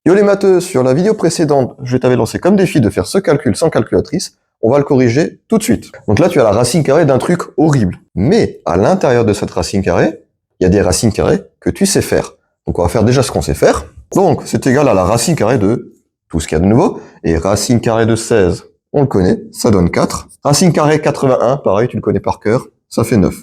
Yo les matheux, sur la vidéo précédente, je t'avais lancé comme défi de faire ce calcul sans calculatrice. On va le corriger tout de suite. Donc là, tu as la racine carrée d'un truc horrible. Mais à l'intérieur de cette racine carrée, il y a des racines carrées que tu sais faire. Donc on va faire déjà ce qu'on sait faire. Donc c'est égal à la racine carrée de tout ce qu'il y a de nouveau. Et racine carrée de 16, on le connaît, ça donne 4. Racine carrée 81, pareil, tu le connais par cœur, ça fait 9.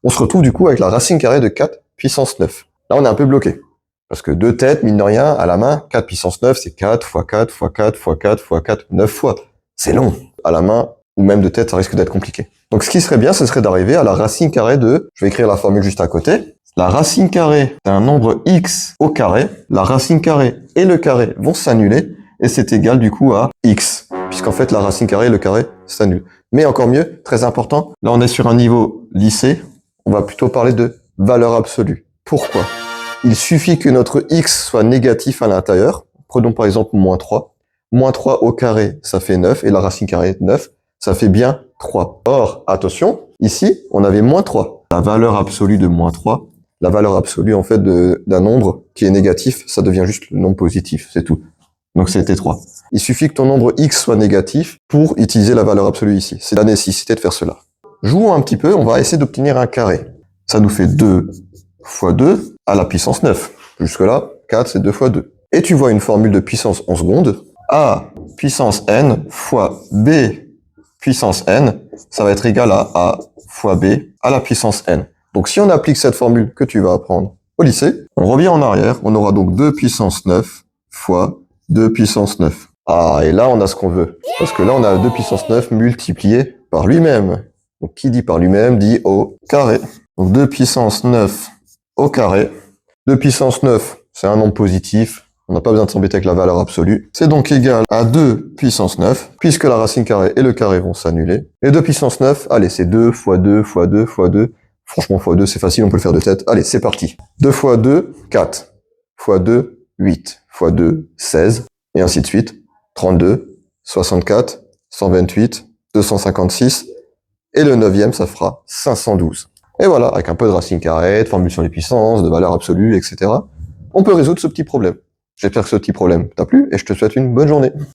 On se retrouve du coup avec la racine carrée de 4 puissance 9. Là, on est un peu bloqué. Parce que deux têtes, mine de rien, à la main, 4 puissance 9, c'est 4 fois 4 fois 4 fois 4 fois 4, 9 fois. C'est long. À la main, ou même de tête, ça risque d'être compliqué. Donc ce qui serait bien, ce serait d'arriver à la racine carrée de... Je vais écrire la formule juste à côté. La racine carrée d'un nombre x au carré. La racine carrée et le carré vont s'annuler. Et c'est égal du coup à x. Puisqu'en fait, la racine carrée et le carré s'annulent. Mais encore mieux, très important, là on est sur un niveau lycée. On va plutôt parler de valeur absolue. Pourquoi ? Il suffit que notre x soit négatif à l'intérieur. Prenons par exemple moins 3. Moins 3 au carré, ça fait 9. Et la racine carrée de 9, ça fait bien 3. Or, attention, ici, on avait moins 3. La valeur absolue de moins 3, la valeur absolue en fait d'un nombre qui est négatif, ça devient juste le nombre positif, c'est tout. Donc c'était 3. Il suffit que ton nombre x soit négatif pour utiliser la valeur absolue ici. C'est la nécessité de faire cela. Jouons un petit peu, on va essayer d'obtenir un carré. Ça nous fait 2 fois 2 à la puissance 9. Jusque-là, 4, c'est 2 fois 2. Et tu vois une formule de puissance en secondes. A puissance n fois b puissance n, ça va être égal à a fois b à la puissance n. Donc si on applique cette formule que tu vas apprendre au lycée, on revient en arrière, on aura donc 2 puissance 9 fois 2 puissance 9. Ah, et là on a ce qu'on veut. Parce que là on a 2 puissance 9 multiplié par lui-même. Donc qui dit par lui-même dit au carré. Donc 2 puissance 9 au carré. 2 puissance 9, c'est un nombre positif. On n'a pas besoin de s'embêter avec la valeur absolue. C'est donc égal à 2 puissance 9, puisque la racine carrée et le carré vont s'annuler. Et 2 puissance 9, allez, c'est 2 fois 2 fois 2 fois 2. Franchement, fois 2, c'est facile, on peut le faire de tête. Allez, c'est parti. 2 fois 2, 4. Fois 2, 8. Fois 2, 16. Et ainsi de suite. 32, 64, 128, 256. Et le 9e, ça fera 512. Et voilà, avec un peu de racine carrée, de formule sur les puissances, de valeur absolue, etc. On peut résoudre ce petit problème. J'espère que ce petit problème t'a plu et je te souhaite une bonne journée.